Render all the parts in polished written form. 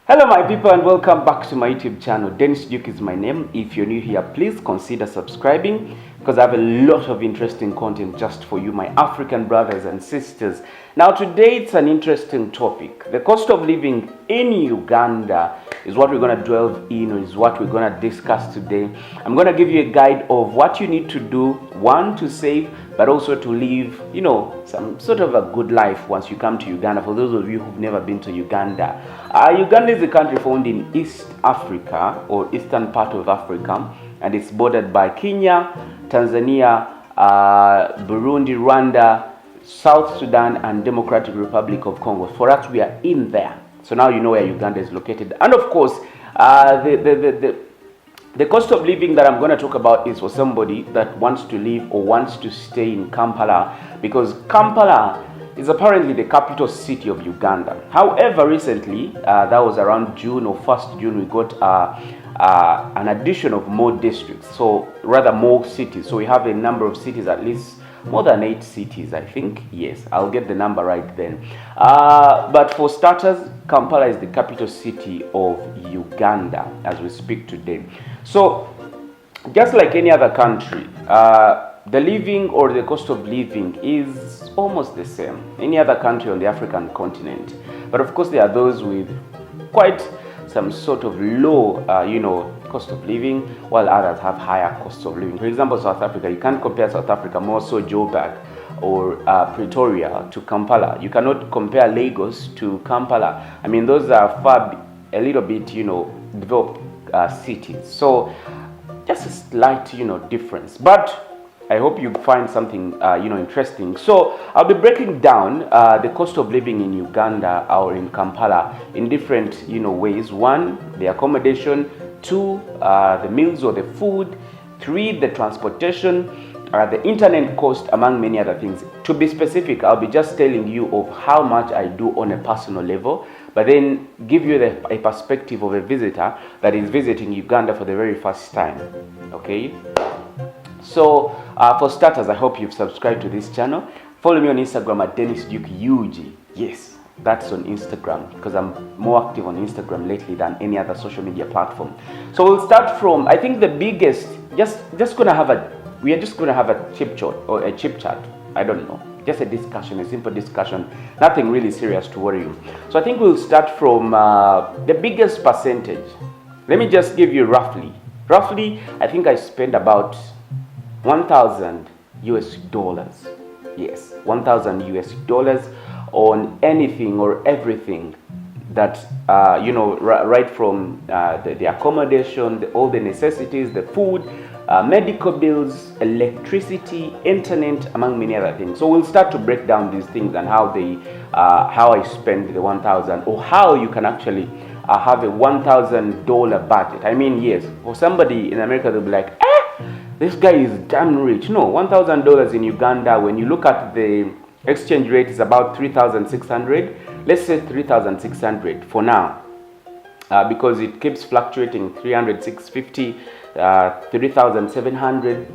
Hello my people and welcome back to my YouTube channel. Dennis Duke is my name. If you're new here, please consider subscribing because I have a lot of interesting content just for you, my African brothers and sisters. Now today it's an interesting topic. The cost of living in Uganda is what we're going to delve in, or is what we're going to discuss today. I'm going to give you a guide of what you need to do, one, to save, but also to live, some sort of a good life once you come to Uganda. For those of you who've never been to Uganda, Uganda is a country found in East Africa, or eastern part of Africa, and it's bordered by Kenya, Tanzania, Burundi, Rwanda, South Sudan, and Democratic Republic of Congo. For us, we are in there. So now you know where Uganda is located. And of course, the cost of living that I'm going to talk about is for somebody that wants to live or wants to stay in Kampala, because Kampala is apparently the capital city of Uganda. However, recently, that was around June or 1st June, we got an addition of more districts, so rather more cities. So we have a number of cities, at least more than 8 cities, I think. Yes, I'll get the number right then. But for starters, Kampala is the capital city of Uganda as we speak today. So just like any other country, the living or the cost of living is almost the same. Any other country on the African continent. But of course, there are those with quite some sort of low, cost of living, while others have higher costs of living. For example, South Africa, you can't compare South Africa, more so Joburg or Pretoria to Kampala. You cannot compare Lagos to Kampala. I mean, those are a little bit, developed cities. So just a slight, difference. But I hope you find something, interesting. So I'll be breaking down the cost of living in Uganda or in Kampala in different, ways. 1, the accommodation. 2, the meals or the food. 3, the transportation, the internet cost, among many other things. To be specific, I'll be just telling you of how much I do on a personal level, but then give you a perspective of a visitor that is visiting Uganda for the very first time. Okay? So, for starters, I hope you've subscribed to this channel. Follow me on Instagram at Dennis Duke UG. Yes, that's on Instagram, because I'm more active on Instagram lately than any other social media platform. So we'll start from, I think the biggest, we are just gonna have a chip chat. I don't know, just a discussion, a simple discussion, nothing really serious to worry you. So I think we'll start from the biggest percentage. Let me just give you roughly, I think I spend about 1,000 US dollars. Yes, 1,000 US dollars on anything or everything that, right from the accommodation, all the necessities, the food, medical bills, electricity, internet, among many other things. So we'll start to break down these things and how I spend the 1,000, or how you can actually have a $1,000 budget. I mean, yes, for somebody in America, they'll be like, this guy is damn rich. No, $1,000 in Uganda, when you look at the exchange rate, is about 3,600. Let's say 3,600 for now, because it keeps fluctuating, 300, 650, 3,700.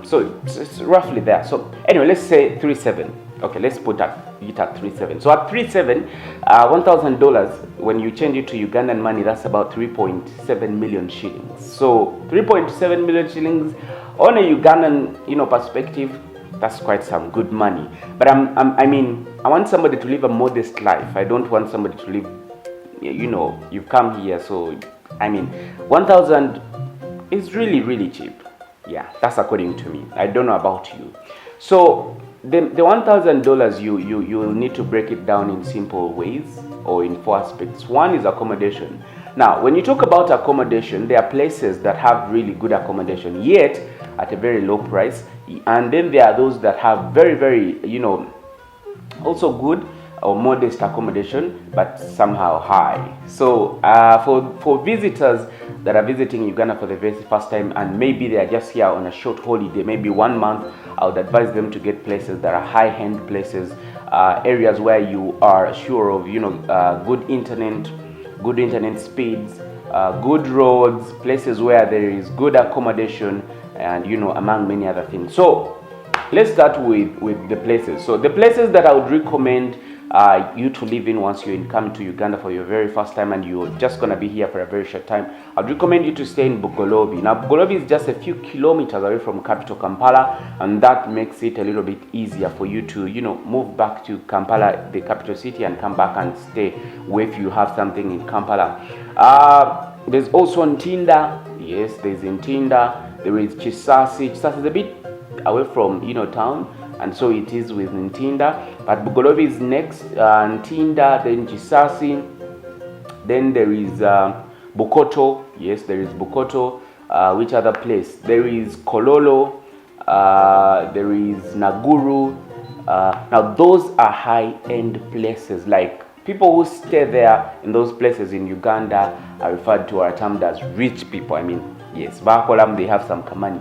So it's roughly there. So anyway, let's say 3,700. Okay, let's put it at 3,700. So at 3,700, $1,000, when you change it to Ugandan money, that's about 3.7 million shillings. So 3.7 million shillings on a Ugandan, perspective, that's quite some good money. But I want somebody to live a modest life. I don't want somebody to live, you've come here. So 1,000 is really, really cheap. Yeah, that's according to me. I don't know about you. So the $1,000, you will need to break it down in simple ways, or in 4 aspects. 1 is accommodation. Now, when you talk about accommodation, there are places that have really good accommodation, yet at a very low price. And then there are those that have very, very, also good or modest accommodation, but somehow high. So for visitors that are visiting Uganda for the very first time, and maybe they are just here on a short holiday, maybe 1 month, I would advise them to get places that are high-end places, areas where you are sure of, good internet speeds, good roads, places where there is good accommodation, and among many other things. So let's start with the places. So the places that I would recommend you to live in once you're coming to Uganda for your very first time and you're just going to be here for a very short time. I'd recommend you to stay in Bugolobi. Now, Bugolobi is just a few kilometers away from capital Kampala, and that makes it a little bit easier for you to, move back to Kampala, the capital city, and come back and stay if you have something in Kampala. There's also Ntinda. Yes, there's Ntinda. There is Chisasi. Chisasi is a bit away from, town, and so it is with Ntinda. But Bugolobi is next. Ntinda, then Chisasi. Then there is Bukoto. Yes, there is Bukoto. Which other place? There is Kololo. There is Naguru. Now, those are high-end places. Like, people who stay there in those places in Uganda are referred to or termed as rich people. I mean, yes, Bakolam, they have some money.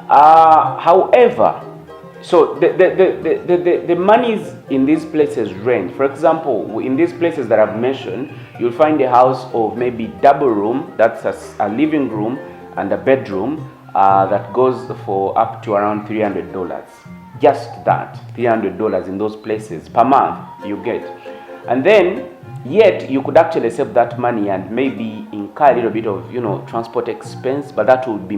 However, so the monies in these places range. For example, in these places that I've mentioned, you'll find a house of maybe double room, that's a living room and a bedroom, that goes for up to around $300. Just that, $300 in those places per month you get. And then, yet you could actually save that money and maybe incur a little bit of, transport expense, but that would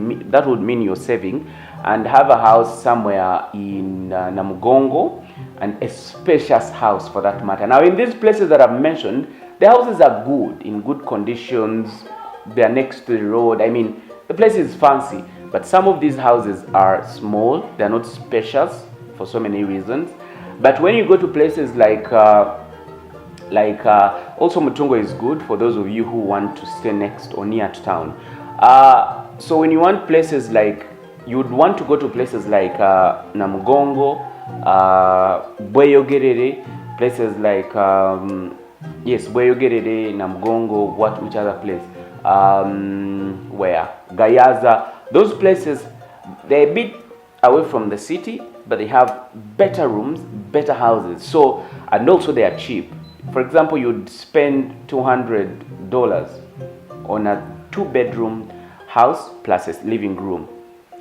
mean you're saving, and have a house somewhere in Namugongo, and a spacious house for that matter. Now, in these places that I've mentioned, the houses are good, in good conditions. They are next to the road. I mean, the place is fancy, but some of these houses are small. They are not spacious for so many reasons. But when you go to places like also Mutungo is good for those of you who want to stay next or near to town. So when you want places like, you would want to go to places like Namugongo, Bweyogerere, places like Bweyogerere, Namugongo, which other place? Where? Gayaza. Those places, they're a bit away from the city, but they have better rooms, better houses. So, and also they are cheap. For example, you'd spend $200 on a 2-bedroom house plus a living room,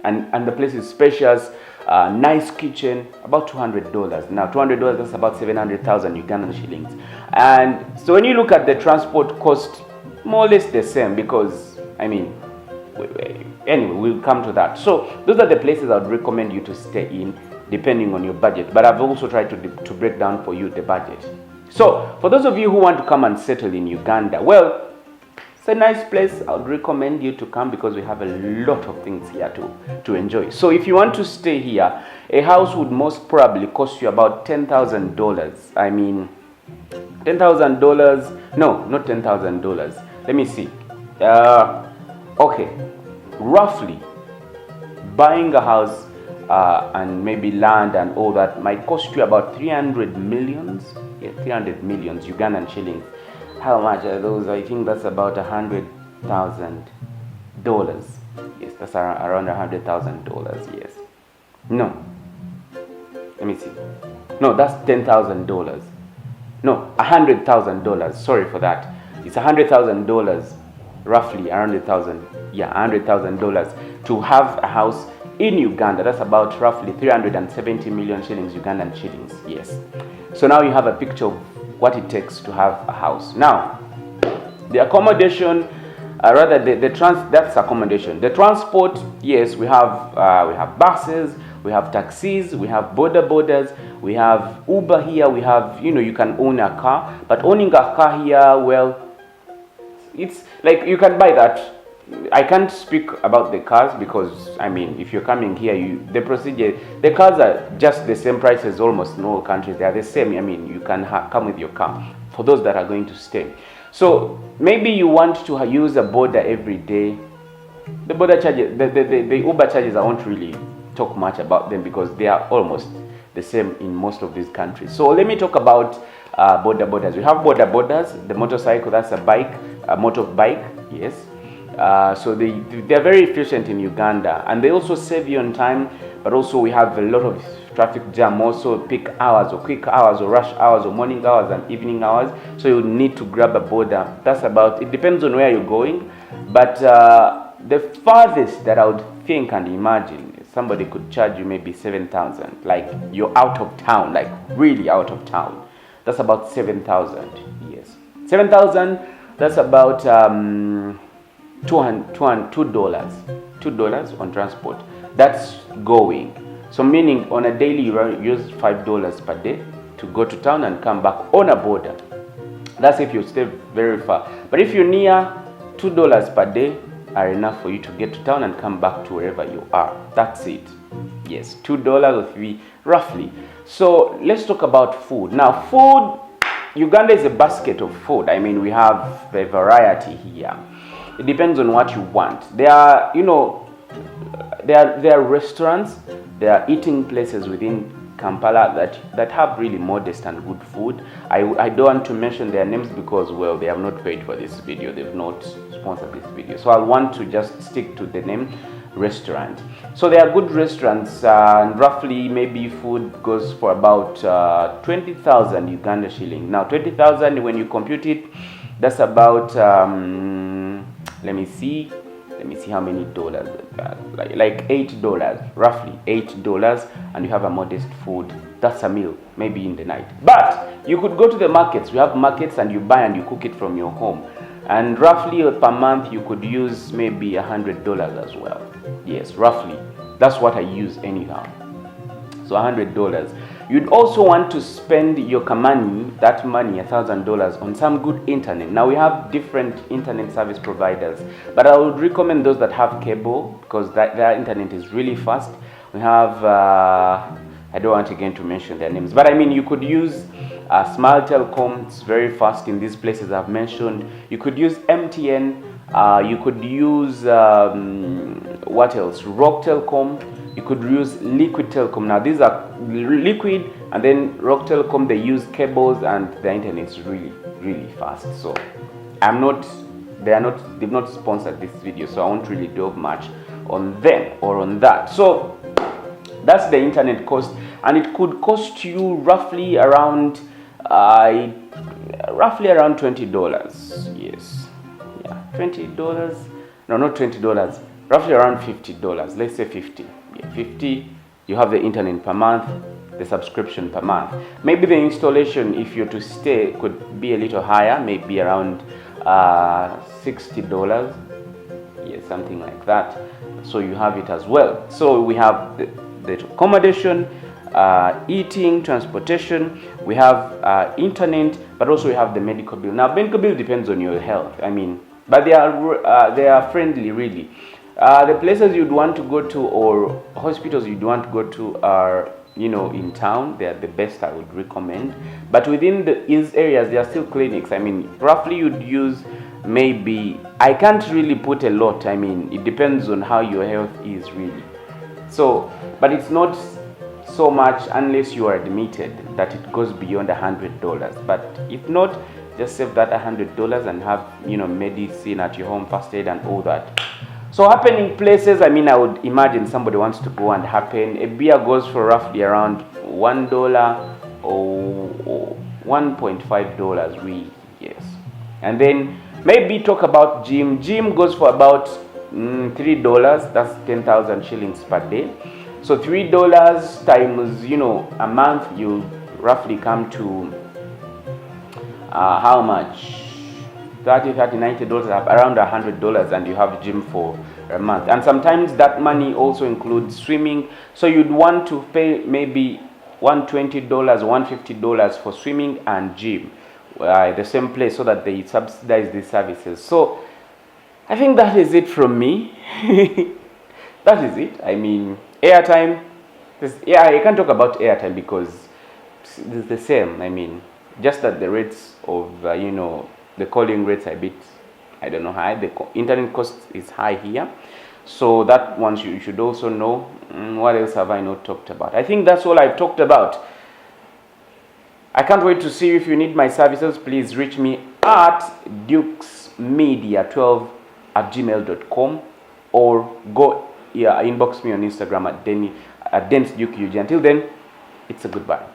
and the place is spacious, nice kitchen, about $200. Now, $200, that's about 700,000 Ugandan shillings. And so when you look at the transport cost, more or less the same, because, I mean, anyway, we'll come to that. So those are the places I would recommend you to stay in, depending on your budget. But I've also tried to break down for you the budget. So, for those of you who want to come and settle in Uganda, well, it's a nice place. I would recommend you to come because we have a lot of things here to enjoy. So, if you want to stay here, a house would most probably cost you about $10,000. I mean, $10,000. No, not $10,000. Let me see. Okay, roughly, buying a house and maybe land and all that might cost you about 300 millions. Yeah, 300 millions Ugandan shillings. How much are those? I think that's about $100,000. Yes, that's around $100,000. Yes. No. Let me see. No, that's $10,000. No, $100,000. Sorry for that. It's $100,000, roughly $100,000. Yeah, $100,000 to have a house in Uganda. That's about roughly 370 million shillings, Ugandan shillings. Yes. So now you have a picture of what it takes to have a house. Now, the accommodation, that's accommodation. The transport, yes, we have buses, we have taxis, we have borders, we have Uber here, we have, you can own a car, but owning a car here, well, it's like you can buy that. I can't speak about the cars because, I mean, if you're coming here, the cars are just the same price as almost in all countries. They are the same. I mean, you can come with your car for those that are going to stay. So maybe you want to use a border every day. The border charges, the Uber charges, I won't really talk much about them because they are almost the same in most of these countries. So let me talk about borders. We have borders. The motorcycle, that's a bike, a motorbike, yes. So they're very efficient in Uganda, and they also save you on time, but also we have a lot of traffic jam, also peak hours or quick hours or rush hours or morning hours and evening hours, so you need to grab a border. That's about, it depends on where you're going, but the farthest that I would think and imagine, somebody could charge you maybe 7,000, like you're out of town, like really out of town. That's about 7,000. Yes, 7,000. That's about $2 on transport. That's going. So meaning on a daily you use $5 per day to go to town and come back on a border. That's if you stay very far. But if you're near, $2 per day are enough for you to get to town and come back to wherever you are. That's it. Yes, $2 or $3 roughly. So let's talk about food. Now food, Uganda is a basket of food. I mean, we have a variety here. It depends on what you want. There are, there are restaurants, there are eating places within Kampala that have really modest and good food. I don't want to mention their names because, well, they have not paid for this video. They've not sponsored this video. So I want to just stick to the name restaurant. So there are good restaurants, and roughly maybe food goes for about 20,000 Uganda shilling. Now 20,000, when you compute it, that's about let me see how many dollars, like $8, roughly $8, and you have a modest food. That's a meal, maybe in the night. But you could go to the markets. We have markets, and you buy and you cook it from your home, and roughly per month you could use maybe $100 as well. Yes, roughly. That's what I use anyhow. So $100. You'd also want to spend your money, $1,000, on some good internet. Now we have different internet service providers, but I would recommend those that have cable, because their internet is really fast. We have, I don't want again to mention their names, but I mean, you could use Smile Telecom. It's very fast in these places I've mentioned. You could use MTN. You could use what else? Rock Telecom. You could use Liquid Telecom. Now these are Liquid, and then Rock Telecom, they use cables, and the internet is really, really fast. So they've not sponsored this video, so I won't really delve much on them or on that. So that's the internet cost, and it could cost you roughly around $20. Yes, yeah, $20. No, not $20. Roughly around $50. Let's say 50. Yeah, 50. You have the internet per month, the subscription per month. Maybe the installation, if you're to stay, could be a little higher, maybe around $60. Yeah, something like that. So you have it as well. So we have the accommodation, eating, transportation. We have internet, but also we have the medical bill. Now, medical bill depends on your health. I mean, but they are friendly, really. The places you'd want to go to, or hospitals you'd want to go to, are, in town. They are the best I would recommend. But within these areas, there are still clinics. I mean, roughly you'd use maybe, I can't really put a lot. I mean, it depends on how your health is really. So, but it's not so much unless you are admitted that it goes beyond $100. But if not, just save that $100 and have, medicine at your home, first aid and all that. So happening places, I mean, I would imagine somebody wants to go and happen. A beer goes for roughly around $1 or $1.5 really, yes. And then maybe talk about gym. Gym goes for about $3. That's 10,000 shillings per day. So $3 times, a month, you roughly come to how much? $30, $90, around $100, and you have gym for a month. And sometimes that money also includes swimming. So you'd want to pay maybe $120, $150 for swimming and gym, the same place, so that they subsidize these services. So I think that is it from me. That is it. I mean, airtime. I can't talk about airtime because it's the same. I mean, just that the rates of the calling rates are a bit, I don't know, high. The internet cost is high here. So that one you should also know. What else have I not talked about? I think that's all I've talked about. I can't wait to see you. If you need my services, please reach me at dukesmedia12@gmail.com, or go inbox me on Instagram at DennisDukeUG. Until then, it's a goodbye.